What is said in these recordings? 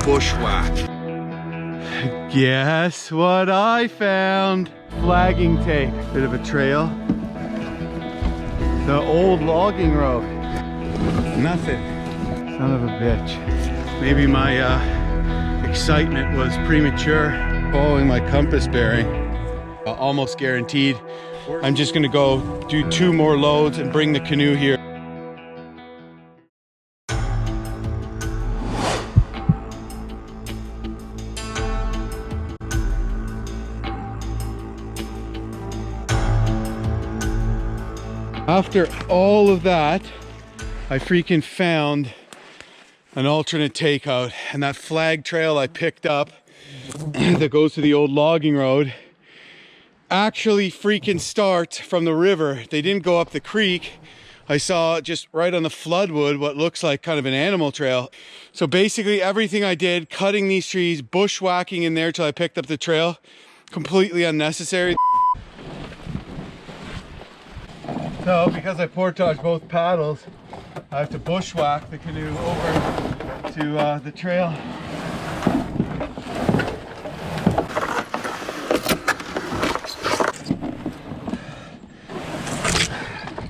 bushwhack. Guess what I found? Flagging tape. Bit of a trail. The old logging road. Nothing. Son of a bitch. Maybe my excitement was premature. Following my compass bearing. Almost guaranteed. I'm just gonna go do 2 more loads and bring the canoe here. After all of that, I freaking found an alternate takeout, and that flag trail I picked up that goes to the old logging road actually freaking starts from the river. They didn't go up the creek. I saw just right on the floodwood what looks like kind of an animal trail. So basically everything I did, cutting these trees, bushwhacking in there till I picked up the trail, completely unnecessary. So because I portage both paddles, I have to bushwhack the canoe over to the trail.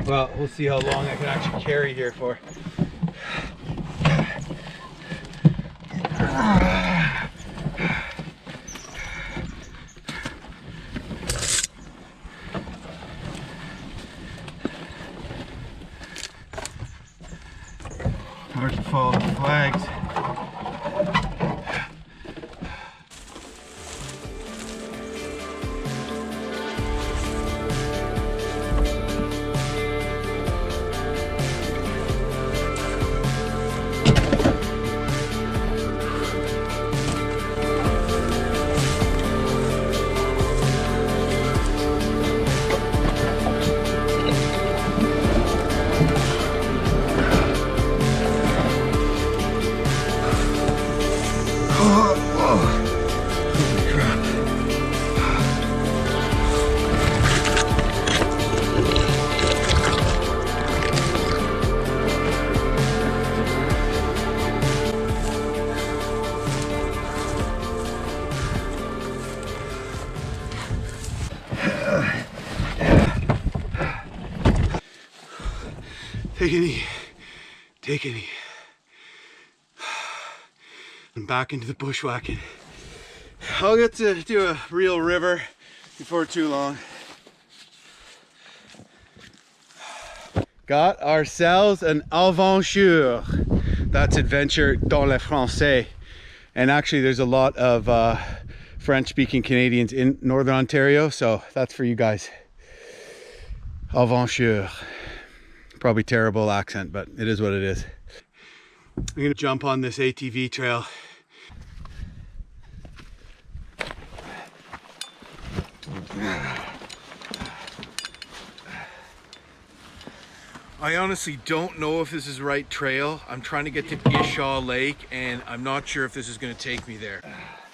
Well, we'll see how long I can actually carry here for. Hard to follow the flags. Take it easy. Take it easy. I'm back into the bushwhacking. I'll get to do a real river before too long. Got ourselves an aventure. That's adventure dans le français. And actually there's a lot of French-speaking Canadians in Northern Ontario, so that's for you guys. Aventure. Probably terrible accent, but it is what it is. I'm gonna jump on this ATV trail. I honestly don't know if this is the right trail. I'm trying to get to Ishaw Lake and I'm not sure if this is gonna take me there,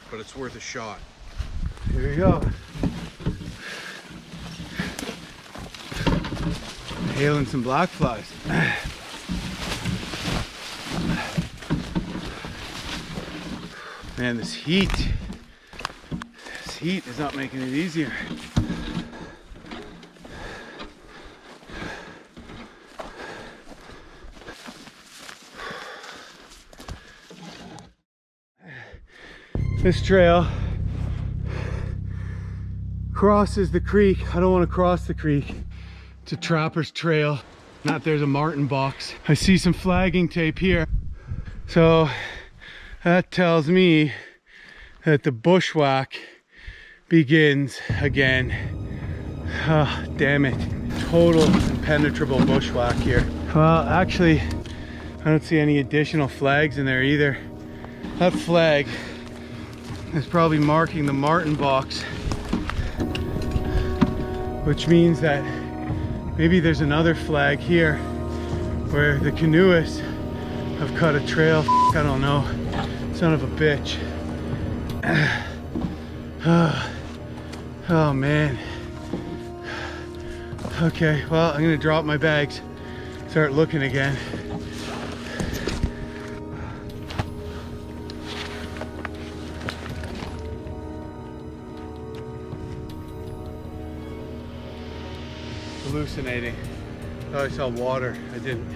but it's worth a shot. Here we go. Hailing some black flies. Man, this heat is not making it easier. This trail crosses the creek. I don't want to cross the creek. It's a trapper's trail. Not there's a martin box. I see some flagging tape here. So that tells me that the bushwhack begins again. Oh, damn it. Total impenetrable bushwhack here. Well, actually, I don't see any additional flags in there either. That flag is probably marking the martin box, which means that maybe there's another flag here where the canoeists have cut a trail. I don't know. Son of a bitch. Oh man. Okay, well, I'm gonna drop my bags, start looking again. hallucinating. Thought I saw water. I didn't.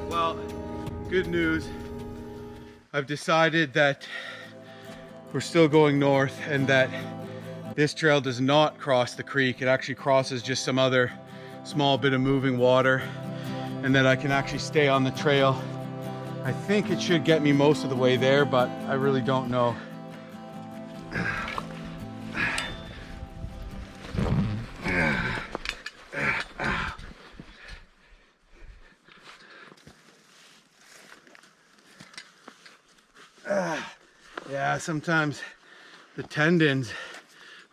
Well, good news. I've decided that we're still going north and that this trail does not cross the creek. It actually crosses just some other small bit of moving water, and that I can actually stay on the trail. I think it should get me most of the way there, but I really don't know. Yeah, sometimes the tendons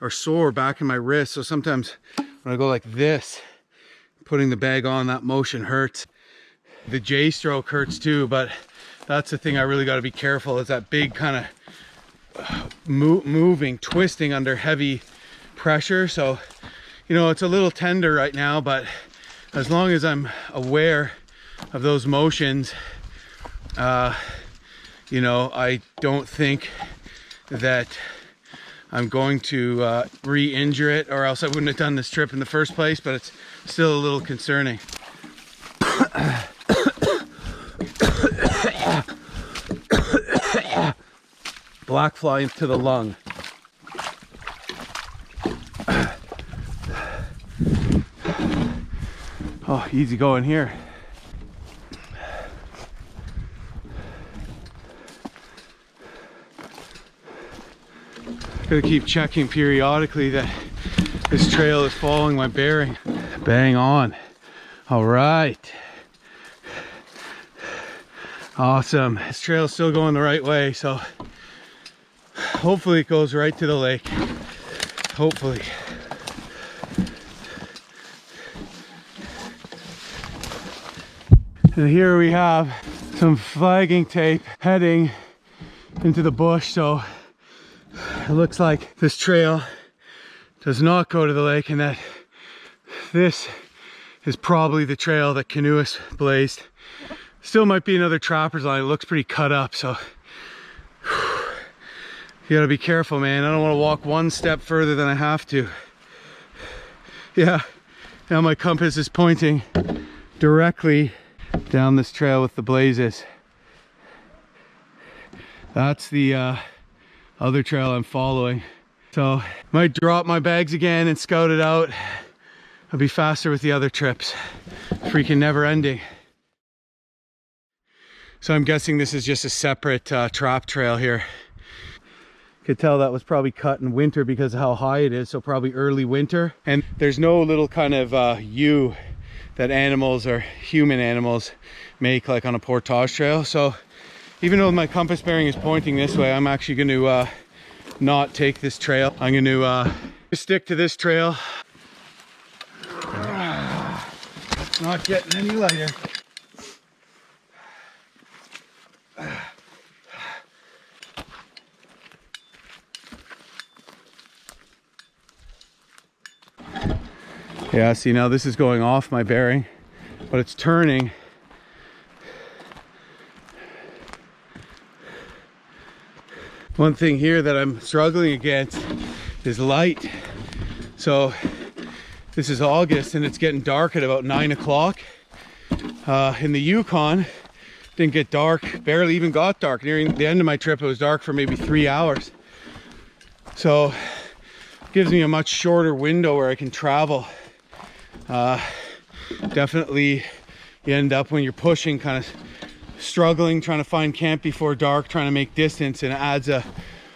are sore back in my wrist, so sometimes when I go like this, putting the bag on, that motion hurts. The J stroke hurts too, but that's the thing I really got to be careful, is that big kind of moving, twisting under heavy pressure. So, you know, it's a little tender right now, but as long as I'm aware of those motions, you know, I don't think that I'm going to re-injure it, or else I wouldn't have done this trip in the first place, but it's still a little concerning. Black fly into the lung. Oh, easy going here. Gotta keep checking periodically that this trail is following my bearing. Bang on. All right. Awesome. This trail is still going the right way, so hopefully it goes right to the lake. Hopefully. And here we have some flagging tape heading into the bush, so it looks like this trail does not go to the lake, and that this is probably the trail that canoeists blazed. Still might be another trapper's line. It looks pretty cut up, so you gotta be careful, man. I don't want to walk one step further than I have to. Yeah, now my compass is pointing directly down this trail with the blazes. That's the other trail I'm following. So might drop my bags again and scout it out. I'll be faster with the other trips. Freaking never ending. So I'm guessing this is just a separate trap trail here. Could tell that was probably cut in winter because of how high it is, so probably early winter. And there's no little kind of U that animals or human animals make like on a portage trail. So even though my compass bearing is pointing this way, I'm actually going to not take this trail. I'm going to stick to this trail. Not getting any lighter. Yeah, see, now this is going off my bearing, but it's turning. One thing here that I'm struggling against is light. So this is August and it's getting dark at about 9 o'clock. In the Yukon, didn't get dark, barely even got dark. Nearing the end of my trip, it was dark for maybe 3 hours. So it gives me a much shorter window where I can travel. Definitely you end up when you're pushing kind of struggling, trying to find camp before dark, trying to make distance, and it adds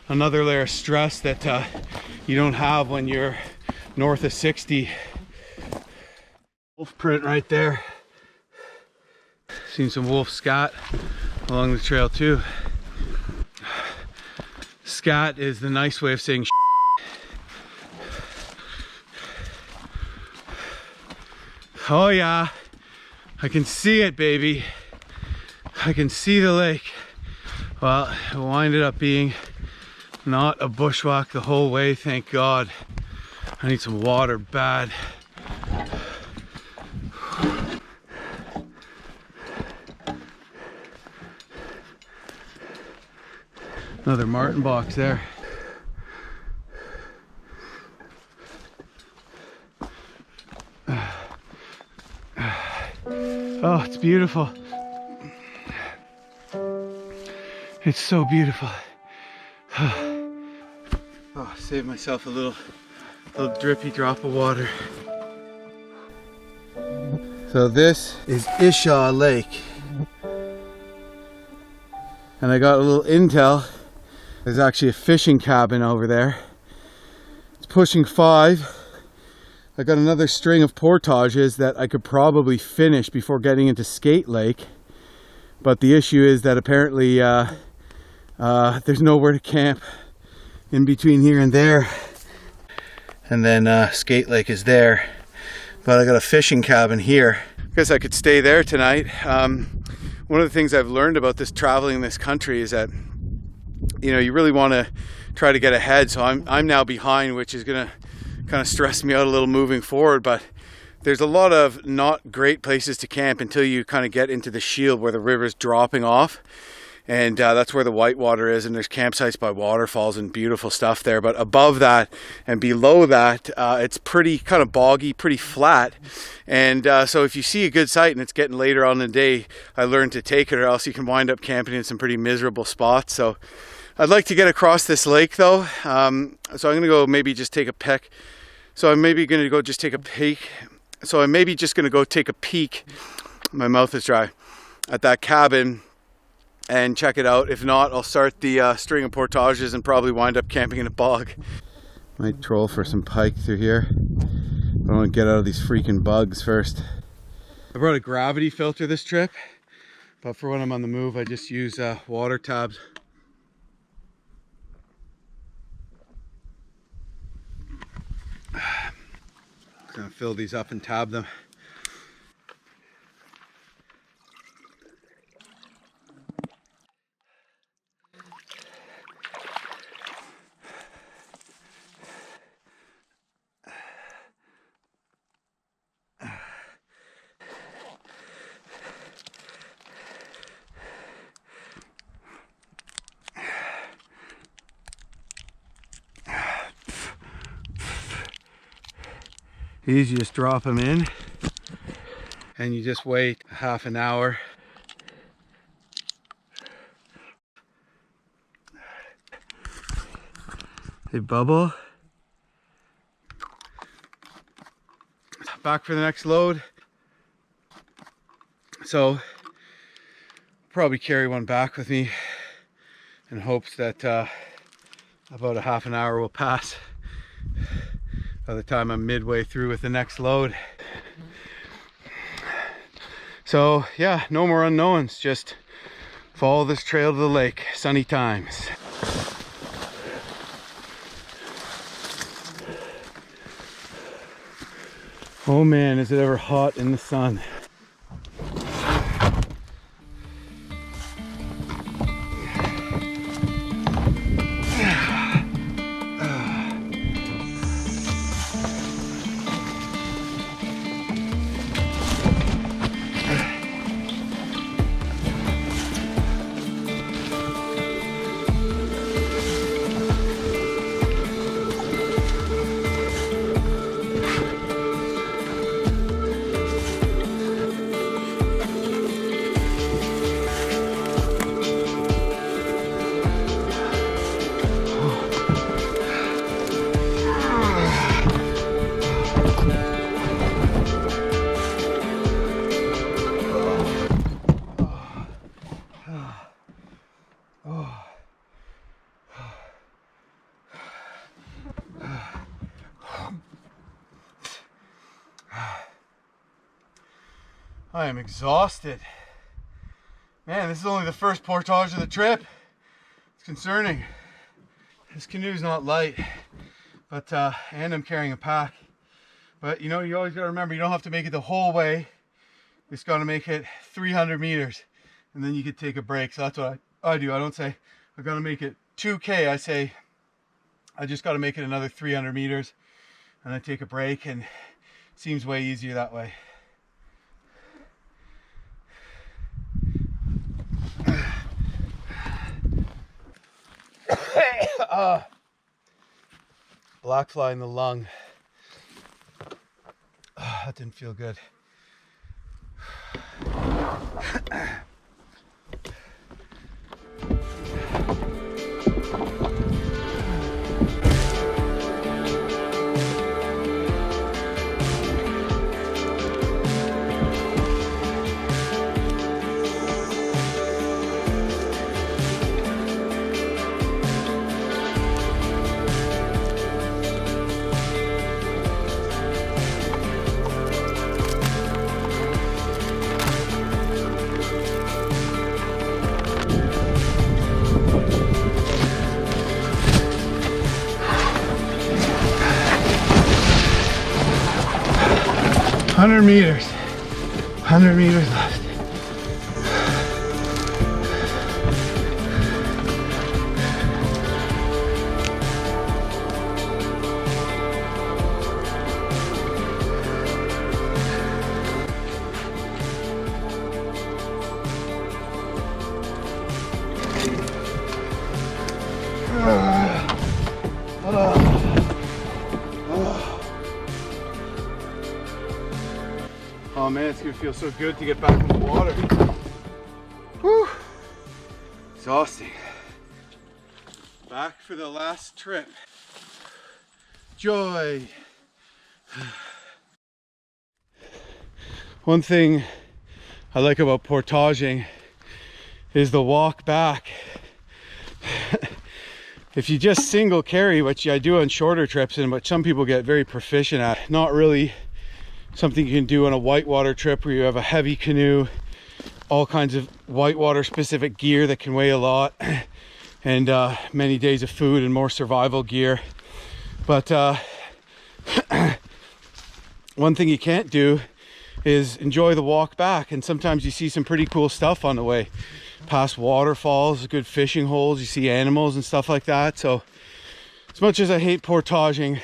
another layer of stress that you don't have when you're north of 60. Wolf print right there. Seen some wolf scat along the trail too. Scat is the nice way of saying oh yeah, I can see it, baby. I can see the lake. Well, it winded up being not a bushwhack the whole way, thank God. I need some water bad. Another martin box there. Oh, it's beautiful. It's so beautiful. Oh, saved myself a little drippy drop of water. So this is Ishaw Lake. And I got a little intel. There's actually a fishing cabin over there. It's pushing 5. I got another string of portages that I could probably finish before getting into Skate Lake. But the issue is that apparently there's nowhere to camp in between here and there. And then Skate Lake is there. But I got a fishing cabin here. I guess I could stay there tonight. One of the things I've learned about this traveling in this country is that, you know, you really want to try to get ahead. So I'm now behind, which is gonna kind of stress me out a little moving forward. But there's a lot of not great places to camp until you kind of get into the shield where the river's dropping off. And that's where the whitewater is, and there's campsites by waterfalls and beautiful stuff there. But above that and below that, it's pretty kind of boggy, pretty flat. And so if you see a good site and it's getting later on in the day, I learned to take it, or else you can wind up camping in some pretty miserable spots. So I'd like to get across this lake though. So I'm gonna go maybe just take a peek. So I'm maybe gonna go just take a peek. So I'm maybe just gonna go take a peek. My mouth is dry. At that cabin and check it out. If not, I'll start the string of portages and probably wind up camping in a bog. Might troll for some pike through here. I want to get out of these freaking bugs first. I brought a gravity filter this trip, but for when I'm on the move, I just use water tabs. I'm gonna fill these up and tab them. These you just drop them in and you just wait half an hour. They bubble. Back for the next load. So probably carry one back with me in hopes that about a half an hour will pass by the time I'm midway through with the next load. So yeah, no more unknowns, just follow this trail to the lake. Sunny times. Oh man, is it ever hot in the sun. I am exhausted. Man, this is only the first portage of the trip. It's concerning. This canoe's not light, but and I'm carrying a pack. But you know, you always gotta remember, you don't have to make it the whole way. You just gotta make it 300 meters, and then you could take a break. So that's what I do. I don't say I gotta make it 2K. I say I just gotta make it another 300 meters, and then take a break, and it seems way easier that way. Black fly in the lung. That didn't feel good. 100 meters. 100 meters left. Oh man, it's gonna feel so good to get back in the water. Whew. Exhausting. Back for the last trip. Joy. One thing I like about portaging is the walk back. If you just single carry, which I do on shorter trips and what some people get very proficient at, not really something you can do on a whitewater trip where you have a heavy canoe, all kinds of whitewater specific gear that can weigh a lot, and many days of food and more survival gear. But one thing you can't do is enjoy the walk back, and sometimes you see some pretty cool stuff on the way. Past waterfalls, good fishing holes, you see animals and stuff like that. So as much as I hate portaging,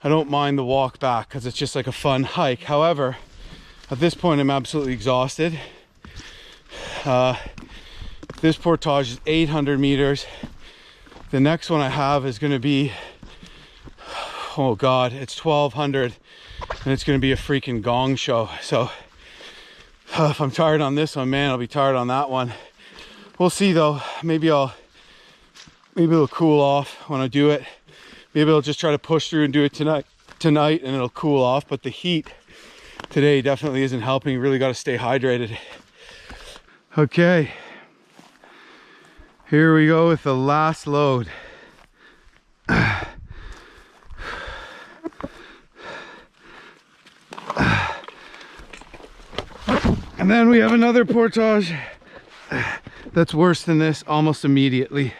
I don't mind the walk back because it's just like a fun hike. However, at this point I'm absolutely exhausted. This portage is 800 meters. The next one I have is going to be, oh god, it's 1200, and it's going to be a freaking gong show. So if I'm tired on this one, man, I'll be tired on that one. We'll see though. Maybe it'll cool off when I do it. Maybe I'll just try to push through and do it tonight and it'll cool off. But the heat today definitely isn't helping. You really got to stay hydrated. Okay, here we go with the last load. And then we have another portage that's worse than this almost immediately.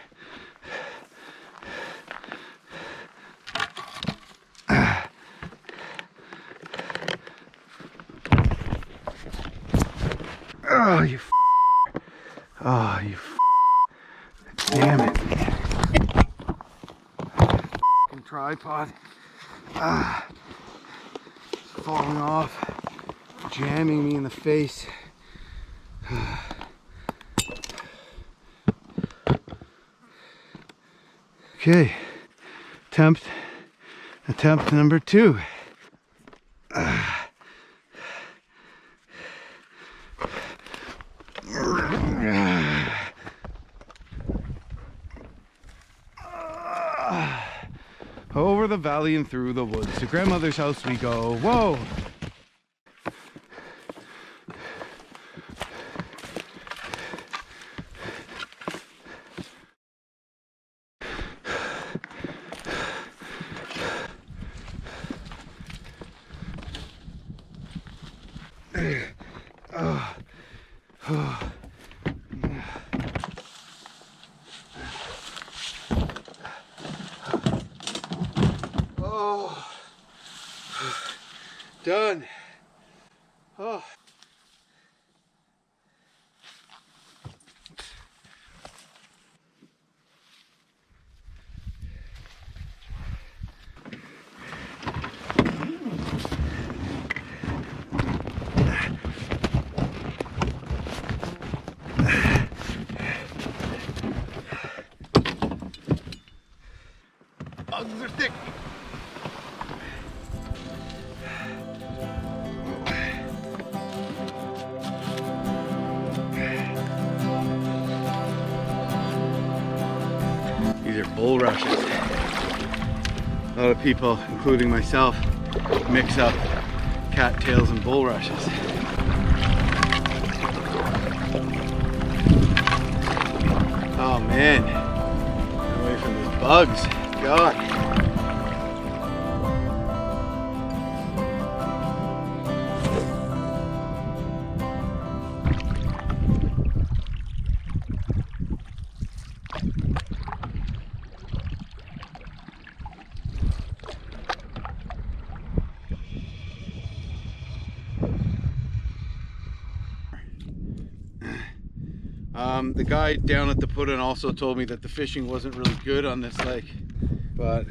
Oh, you f***. Oh, you f***. Damn it. F***ing tripod. It's falling off. Jamming me in the face. Okay. Attempt number 2. Over the valley and through the woods. To grandmother's house we go. Whoa! Done. Oh. Oh, these are thick. These are bulrushes. A lot of people, including myself, mix up cattails and bulrushes. Oh man, get away from these bugs. God. The guy down at the put-in also told me that the fishing wasn't really good on this lake, but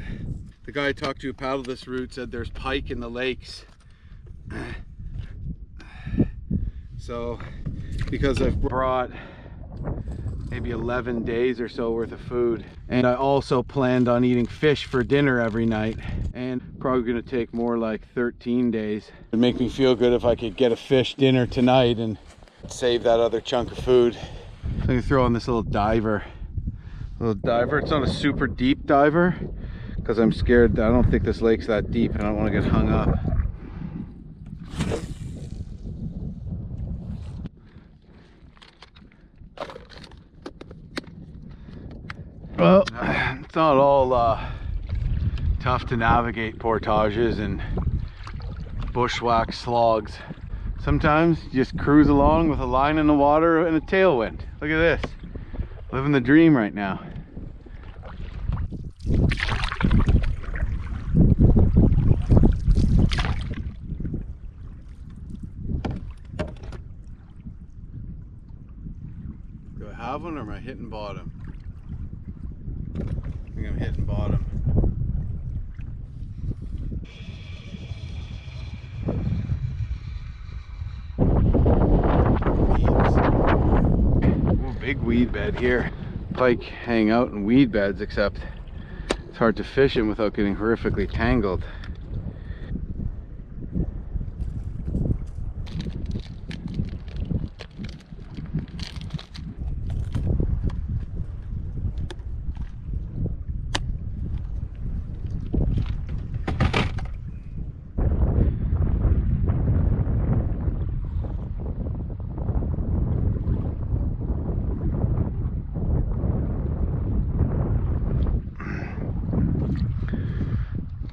the guy I talked to who paddled this route said there's pike in the lakes. So because I've brought maybe 11 days or so worth of food, and I also planned on eating fish for dinner every night, and probably going to take more like 13 days. It'd make me feel good if I could get a fish dinner tonight and save that other chunk of food. I'm gonna throw on this little diver. It's not a super deep diver because I'm scared. I don't think this lake's that deep and I don't want to get hung up. Well, it's not all tough to navigate portages and bushwhack slogs. Sometimes you just cruise along with a line in the water and a tailwind. Look at this. Living the dream right now. Do I have one or am I hitting bottom? I think I'm hitting bottom. Big weed bed here. Pike hang out in weed beds, except it's hard to fish in without getting horrifically tangled.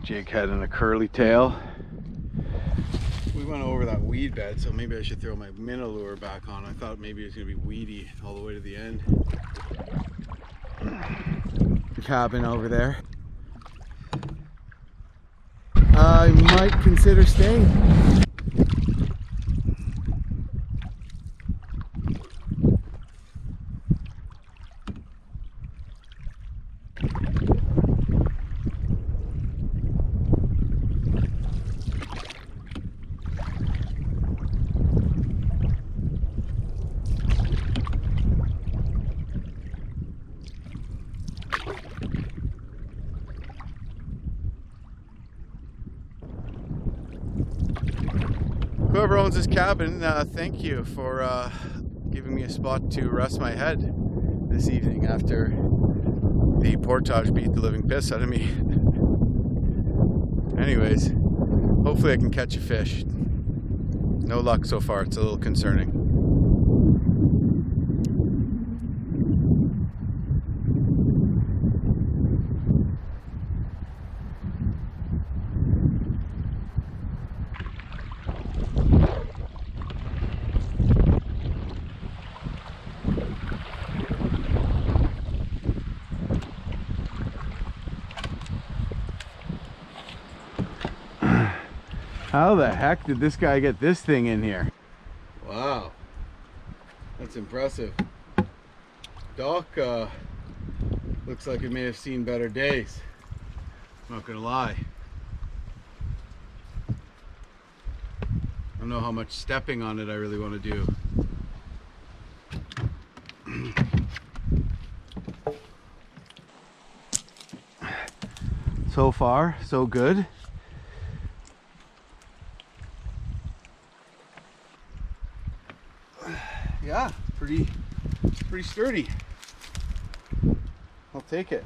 Jig head and a curly tail. We went over that weed bed, so maybe I should throw my minnow lure back on. I thought maybe it was going to be weedy all the way to the end. Cabin over there. I might consider staying. Whoever owns this cabin, thank you for giving me a spot to rest my head this evening after the portage beat the living piss out of me. Anyways, hopefully I can catch a fish. No luck so far, it's a little concerning. How the heck did this guy get this thing in here? Wow, that's impressive. Dock looks like it may have seen better days. I'm not gonna lie. I don't know how much stepping on it I really want to do. So far, so good. Yeah, pretty sturdy. I'll take it.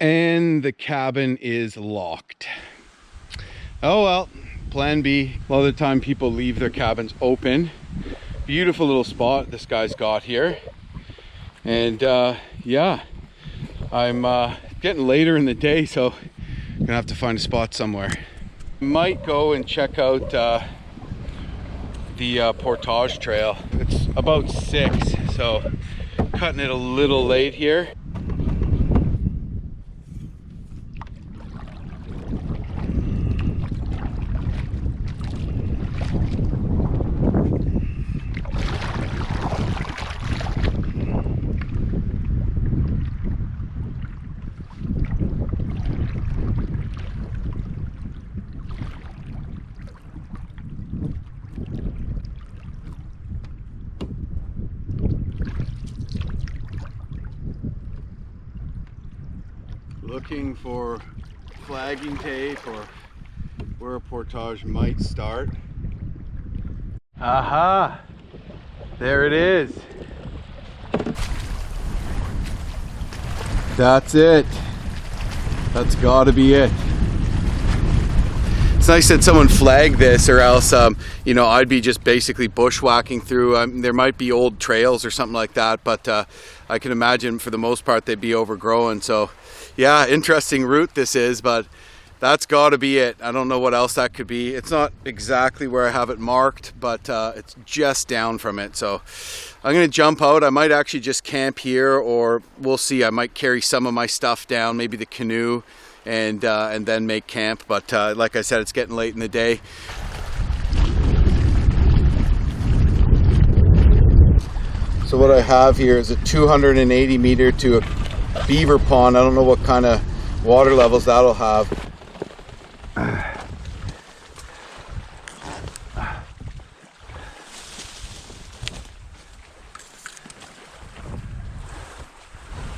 And the cabin is locked. Oh well, plan B. A lot of the time people leave their cabins open. Beautiful little spot this guy's got here. And yeah, I'm getting later in the day, so I'm gonna have to find a spot somewhere. Might go and check out the portage trail. It's about 6, so cutting it a little late here. Looking for flagging tape or where a portage might start. Aha! There it is. That's it. That's gotta be it. It's nice that someone flagged this, or else you know, I'd be just basically bushwhacking through. There might be old trails or something like that, but I can imagine for the most part they'd be overgrown. So yeah, interesting route this is, but that's got to be it. I don't know what else that could be. It's not exactly where I have it marked, but it's just down from it. So I'm gonna jump out. I might actually just camp here, or we'll see. I might carry some of my stuff down, maybe the canoe, and then make camp. But like I said, it's getting late in the day. So what I have here is a 280 meter to a beaver pond. I don't know what kind of water levels that'll have.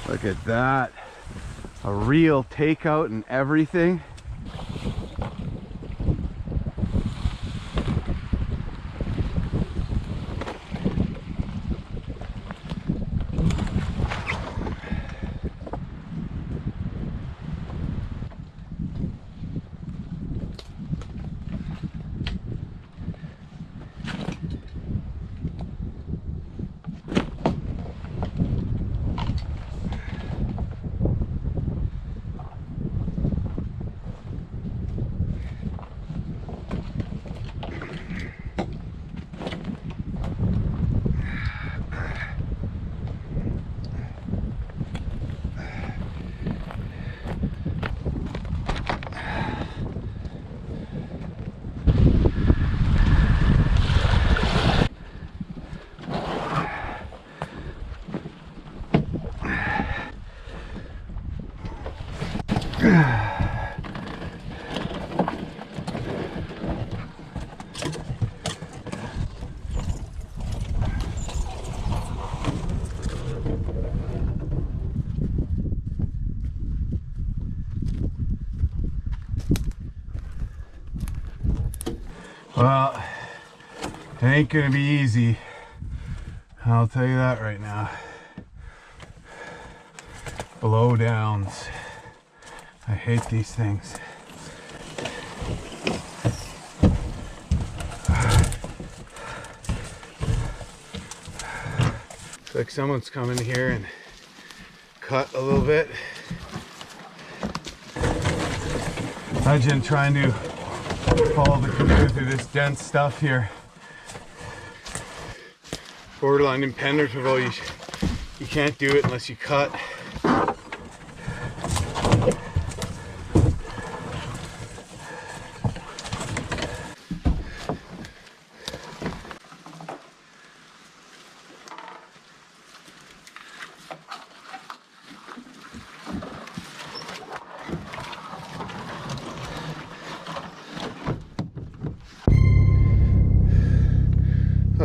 Look at that. A real takeout and everything. Well, it ain't gonna be easy. I'll tell you that right now. Blowdowns. I hate these things. Looks like someone's coming here and cut a little bit. Imagine trying to follow the canoe through this dense stuff here. Borderline impenetrable. You can't do it unless you cut.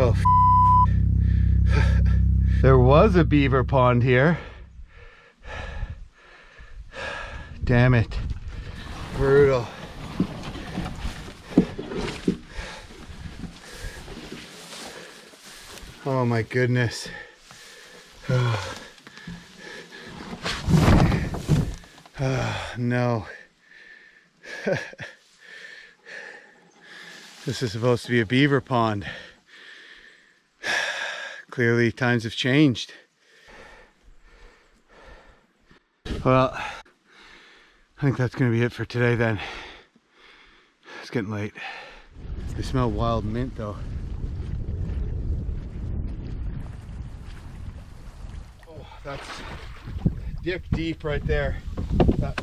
Oh, there was a beaver pond here. Damn it. Brutal. Oh my goodness. No. This is supposed to be a beaver pond. Clearly times have changed. Well, I think that's going to be it for today then. It's getting late. They smell wild mint though. Oh, that's dip deep right there. That